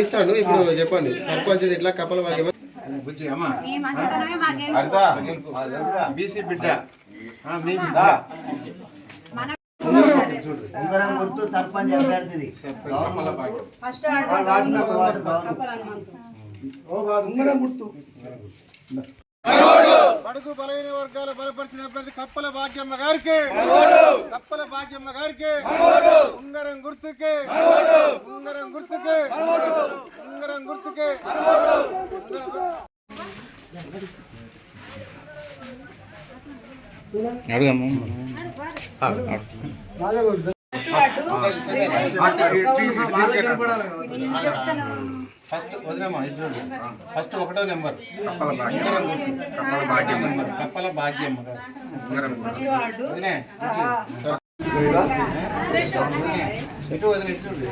ఇస్తాడు. ఇప్పుడు చెప్పండి సర్పంచ్ ఇట్లా కప్పల భాగ్యం బీసీ బిడ్డ ఉంగరం గుర్తు సర్పంచ్ అభ్యర్థిది. ఉంగరం గుర్తు బడుగు బలైన వర్గాల బలపరిచిన అభ్యర్థి కప్పల భాగ్యమ్మ గారికి, కప్పల భాగ్యమ్మ గారికి ఉంగరం గుర్తుకే, ఉంగరం గుర్తుకే, ఉంగరం గుర్తుకే. ఫస్ట్ వదిలేమా చూడండి. ఫస్ట్ 1వ నెంబర్ కప్పల భాగ్యమ్మ గారు వదిలే ఇటు వదిలే చూడండి.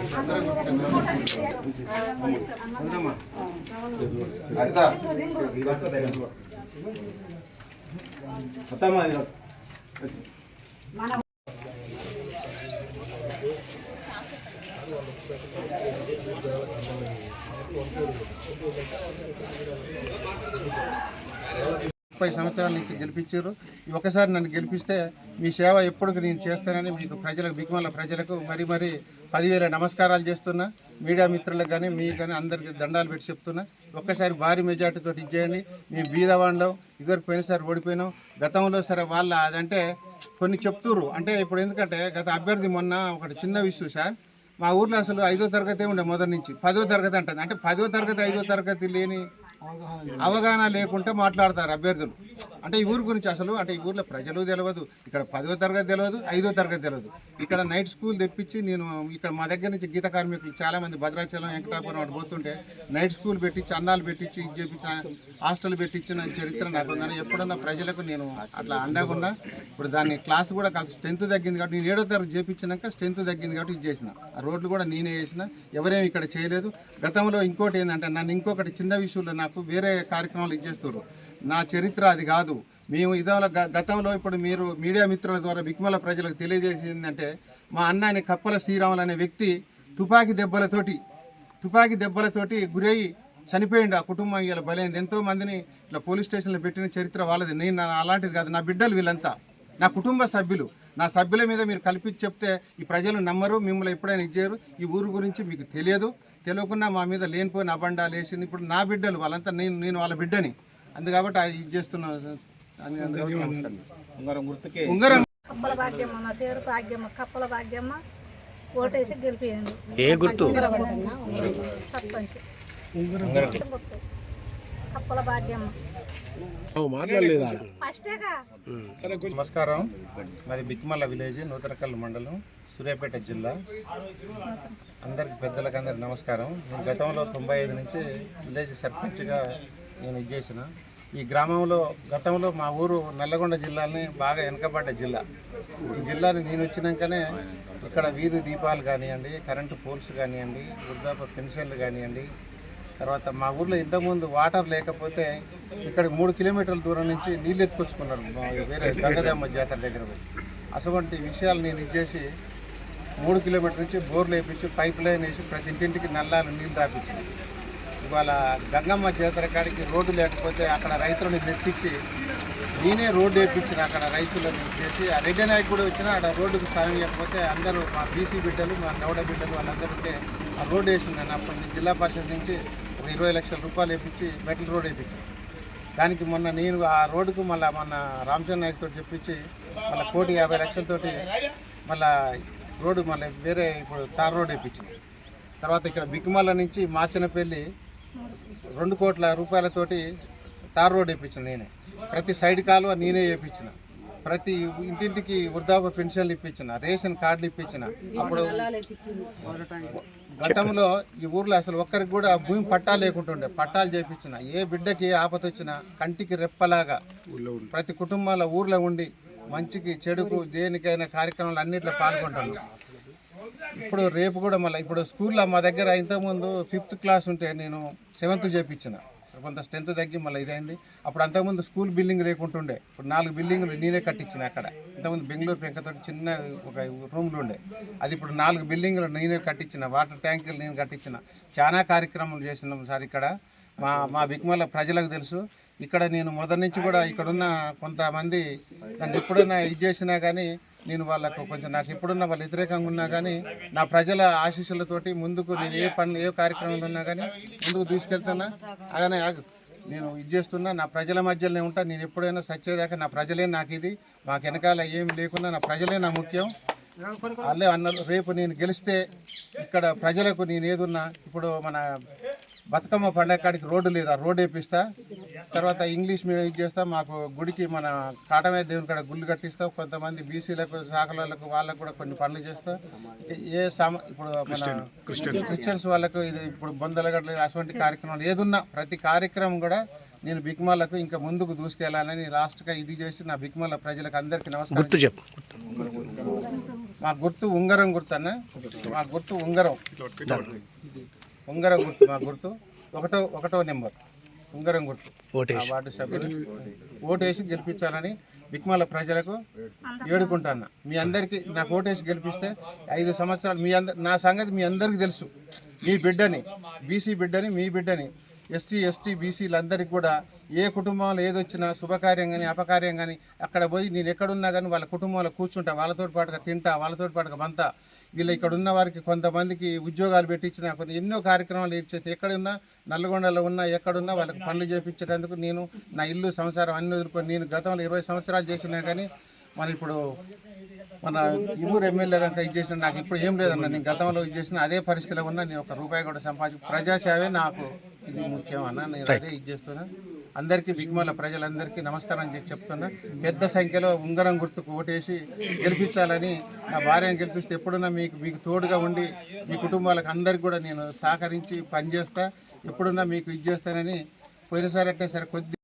సంవత్సరాల నుంచి గెలిపించారు. ఒకసారి నన్ను గెలిపిస్తే మీ సేవ ఎప్పుడు నేను చేస్తానని మీకు ప్రజలకు బిక్మల్ల ప్రజలకు మరీ 10,000 నమస్కారాలు చేస్తున్నా. మీడియా మిత్రులకు కానీ మీకు కానీ అందరికీ దండాలు పెట్టి చెప్తున్నా. ఒక్కసారి భారీ మెజార్టీతో ఇచ్చేయండి. మేము బీదవాళ్ళలో ఇదివరకు పోయినసారి ఓడిపోయినాం. గతంలో సరే వాళ్ళ అదంటే కొన్ని చెప్తుర్రు అంటే ఇప్పుడు ఎందుకంటే గత అభ్యర్థి మొన్న ఒకటి చిన్న విషయం సార్, మా ఊర్లో అసలు 5వ తరగతి ఉండే మొదటి నుంచి 10వ తరగతి అంటుంది. అంటే 10వ తరగతి 5వ తరగతి లేని అవగాహన లేకుండా మాట్లాడతారు అభ్యర్థులు. అంటే ఈ ఊరు గురించి అసలు అంటే ఈ ఊర్లో ప్రజలు తెలియదు, ఇక్కడ 10వ తరగతి తెలియదు, 5వ తరగతి తెలియదు. ఇక్కడ నైట్ స్కూల్ తెప్పించి నేను ఇక్కడ మా దగ్గర నుంచి గీత కార్మికులు చాలామంది భద్రాచలం వెంకటాపురం అటు పోతుంటే నైట్ స్కూల్ పెట్టించి అన్నాలు పెట్టించి ఇది చేపించి హాస్టల్ పెట్టించిన చరిత్ర నాకు ఉందని ఎప్పుడన్నా ప్రజలకు నేను అట్లా అండకుండా ఇప్పుడు దాన్ని క్లాస్ కూడా స్ట్రెంత్ తగ్గింది కాబట్టి నేను 7వ తరగతి చేపించినాక స్ట్రెంత్ తగ్గింది కాబట్టి ఇది చేసిన. ఆ రోడ్లు కూడా నేనే చేసిన, ఎవరేమి ఇక్కడ చేయలేదు. గతంలో ఇంకోటి ఏంటంటే నన్ను ఇంకొకటి చిన్న విషయంలో నాకు వేరే కార్యక్రమాలు ఇచ్చేస్తారు. నా చరిత్ర అది కాదు. మేము ఇదాల గతంలో ఇప్పుడు మీరు మీడియా మిత్రుల ద్వారా బిక్మల ప్రజలకు తెలియజేసిందంటే మా అన్నని కప్పల శ్రీరాములు అనే వ్యక్తి తుపాకీ దెబ్బలతోటి గురయ్యి చనిపోయిండు. ఆ కుటుంబం ఇలా బలైంది. ఎంతోమందిని ఇట్లా పోలీస్ స్టేషన్లో పెట్టిన చరిత్ర వాళ్ళది. నేను అలాంటిది కాదు. నా బిడ్డలు వీళ్ళంతా నా కుటుంబ సభ్యులు. నా సభ్యుల మీద మీరు కల్పించి చెప్తే ఈ ప్రజలు నమ్మరు, మిమ్మల్ని ఎప్పుడైనా ఇచ్చారు. ఈ ఊరు గురించి మీకు తెలియకుండా మా మీద లేనిపోయిన అబండాలు వేసింది. ఇప్పుడు నా బిడ్డలు వాళ్ళంతా నేను వాళ్ళ బిడ్డని అందుకాబట్టి ఇది చేస్తున్నాను. ఉంగరం కప్పల భాగ్యమ్మ, నా పేరు భాగ్యమ్మ, కప్పల భాగ్యమ్మ. ఓటేసి గెలిపియండి. ఏ గుర్తు? సర్పంచ్ కప్పల భాగ్యమ్మ. నమస్కారం. మాది బిక్మల్ల విలేజ్, నూతనకల్ మండలం, సూర్యాపేట జిల్లా. అందరికి పెద్దలకు అందరికి నమస్కారం. నేను గతంలో 95 నుంచి విలేజ్ సర్పంచ్గా నేను ఇది చేసిన. ఈ గ్రామంలో గతంలో మా ఊరు నల్లగొండ జిల్లాని బాగా వెనకబడ్డ జిల్లా. ఈ జిల్లాని నేను వచ్చినాకనే ఇక్కడ వీధి దీపాలు కానివ్వండి, కరెంటు పోల్స్ కానివ్వండి, వృద్ధాప్య పెన్షన్లు కానివ్వండి, తర్వాత మా ఊర్లో ఇంతకుముందు వాటర్ లేకపోతే ఇక్కడ 3 కిలోమీటర్ల దూరం నుంచి నీళ్ళు ఎత్తుకొచ్చుకున్నారు వేరే గంగదమ్మ జాతర దగ్గర పోయి. అటువంటి విషయాలు నేను ఇచ్చేసి 3 కిలోమీటర్ల నుంచి బోర్లు వేయించి పైప్ లైన్ వేసి ప్రతి ఇంటింటికి నల్లాలు నీళ్ళు తాపించింది. ఇవాళ గంగమ్మ జాతర కాడికి రోడ్డు లేకపోతే అక్కడ రైతులను తెప్పించి నేనే రోడ్డు వేయించిన. అక్కడ రైతులను చేసి ఆ రెడ్డి నాయకు కూడా వచ్చినా అక్కడ రోడ్డుకు స్థానం ఇవ్వకపోతే అందరూ మా బీసీ బిడ్డలు, మా నవడ బిడ్డలు వాళ్ళందరూ ఉంటే ఆ రోడ్డు వేసిందని అప్పటి జిల్లా పరిషత్ నుంచి 20 లక్షల రూపాయలు వేయించి మెటల్ రోడ్ వేయించాను. దానికి మొన్న నేను ఆ రోడ్డుకు మొన్న రామచంద్ర నాయకుతో చెప్పించి మళ్ళీ 1,50 లక్షలతోటి మళ్ళీ రోడ్డు మళ్ళీ వేరే ఇప్పుడు తార్ రోడ్ వేయించింది. తర్వాత ఇక్కడ బిక్కుమల్ల నుంచి మాచనపల్లి 2 కోట్ల రూపాయలతోటి తార్ రోడ్ వేయించిన నేనే. ప్రతి సైడ్ కాలువ నేనే వేయించిన. ప్రతి ఇంటింటికి వృద్ధాప్య పెన్షన్లు ఇప్పించిన, రేషన్ కార్డులు ఇప్పించిన. అప్పుడు గతంలో ఈ ఊర్లో అసలు ఒక్కరికి కూడా భూమి పట్టాలు లేకుంటుండే, పట్టాలు చేయించిన. ఏ బిడ్డకి ఏ ఆపద వచ్చినా కంటికి రెప్పలాగా ప్రతి కుటుంబాల ఊర్లో ఉండి మంచికి చెడుకు దేనికైనా కార్యక్రమాలు అన్నిట్లో పాల్గొంటాను. ఇప్పుడు రేపు కూడా మళ్ళీ ఇప్పుడు స్కూల్లో మా దగ్గర ఇంతకుముందు 5th క్లాస్ ఉంటే నేను 7th చేయించిన. కొంత స్ట్రెంత్ తగ్గి మళ్ళీ ఇదైంది. అప్పుడు అంతకుముందు స్కూల్ బిల్డింగ్ లేకుంటుండే, ఇప్పుడు 4 బిల్డింగ్లు నేనే కట్టించిన అక్కడ. ఇంతకుముందు బెంగళూరు పెంకతో చిన్న ఒక రూమ్లు ఉండే, అది ఇప్పుడు 4 బిల్డింగ్లు నేనే కట్టించిన, వాటర్ ట్యాంకులు నేను కట్టించిన. చాలా కార్యక్రమాలు చేసినాం సార్ ఇక్కడ. మా బిక్మల ప్రజలకు తెలుసు. ఇక్కడ నేను మొదటి నుంచి కూడా ఇక్కడున్న కొంతమంది నన్ను ఎప్పుడైనా ఇది చేసినా కానీ నేను వాళ్ళకు కొంచెం నాకు ఎప్పుడున్నా వాళ్ళు వ్యతిరేకంగా ఉన్నా కానీ నా ప్రజల ఆశీస్సులతోటి ముందుకు నేను ఏ కార్యక్రమంలో ఉన్నా కానీ ముందుకు తీసుకెళ్తున్నా. అలానే నేను ఇది చేస్తున్నా, నా ప్రజల మధ్యలోనే ఉంటా. నేను ఎప్పుడైనా సచ్చేదాకా నా ప్రజలే నాకు ఇది, మాకు వెనకాల ఏమి లేకున్నా నా ప్రజలే నా ముఖ్యం. వాళ్ళే అన్నారు రేపు నేను గెలిస్తే ఇక్కడ ప్రజలకు నేను ఏదున్నా, ఇప్పుడు మన బతుకమ్మ పండగ కాడికి రోడ్డు లేదు, ఆ రోడ్డు వేపిస్తా. తర్వాత ఇంగ్లీష్ మీడియం ఇది చేస్తా. మాకు గుడికి మన కాటమే దేవుని కాడ గుళ్ళు కట్టిస్తాం. కొంతమంది బీసీలకు శాఖలకు వాళ్ళకు కూడా కొన్ని పనులు చేస్తా. ఇప్పుడు మన క్రిస్టియన్స్ వాళ్ళకు ఇది ఇప్పుడు బొందలగడ్డ అటువంటి కార్యక్రమాలు ఏదున్నా ప్రతి కార్యక్రమం కూడా నేను బిక్మాలకు ఇంకా ముందుకు దూసుకెళ్లాలని లాస్ట్గా ఇది చేసి నా బిక్మాల ప్రజలకు అందరికీ నమస్కారం. మా గుర్తు ఉంగరం గుర్తు అన్న, మా గుర్తు ఉంగరం గుర్తు, మా గుర్తు ఒకటో నెంబర్ ఉంగరం గుర్తు. వార్డు సభ్యులు ఓటేసి గెలిపించాలని బిక్మాల ప్రజలకు వేడుకుంటాను. మీ అందరికీ నాకు ఓటేసి గెలిపిస్తే 5 సంవత్సరాలు నా సంగతి మీ అందరికీ తెలుసు. మీ బిడ్డని, బీసీ బిడ్డని, మీ బిడ్డని, ఎస్సీ ఎస్టీ బీసీలందరికీ కూడా ఏ కుటుంబంలో ఏదొచ్చినా శుభకార్యం కానీ అపకార్యం కానీ అక్కడ పోయి నేను ఎక్కడున్నా కానీ వాళ్ళ కుటుంబంలో కూర్చుంటా, వాళ్ళతో పాటుగా తింటా, వాళ్ళతో పాటుగా బంతా. వీళ్ళు ఇక్కడ ఉన్న వారికి కొంతమందికి ఉద్యోగాలు పెట్టించిన కొన్ని ఎన్నో కార్యక్రమాలు ఇచ్చేసి ఎక్కడున్నా, నల్గొండలో ఉన్నా ఎక్కడున్నా వాళ్ళకి పనులు చేయించేటందుకు నేను నా ఇల్లు సంసారం అన్ని వదులుకొని నేను గతంలో 20 సంవత్సరాలు చేసినా కానీ ఇప్పుడు మన ఊరు ఎమ్మెల్యే కనుక ఇది చేసిన నాకు ఇప్పుడు ఏం లేదన్న. నేను గతంలో ఇది చేసిన అదే పరిస్థితిలో ఉన్నా, నేను ₹1 కూడా ప్రజాసేవే నాకు ఇది ముఖ్యం అన్న. నేను అదే ఇది చేస్తున్నా. అందరికీ బిక్మాల ప్రజలందరికీ నమస్కారం చేసి చెప్తున్నా. పెద్ద సంఖ్యలో ఉంగరం గుర్తుకు ఓటేసి గెలిపించాలని, నా భార్యను గెలిపిస్తే ఎప్పుడున్నా మీకు తోడుగా ఉండి మీ కుటుంబాలకు అందరికీ కూడా నేను సహకరించి పనిచేస్తా, ఎప్పుడున్నా మీకు ఇది చేస్తానని. పోయినసారి అంటే సరే కొద్ది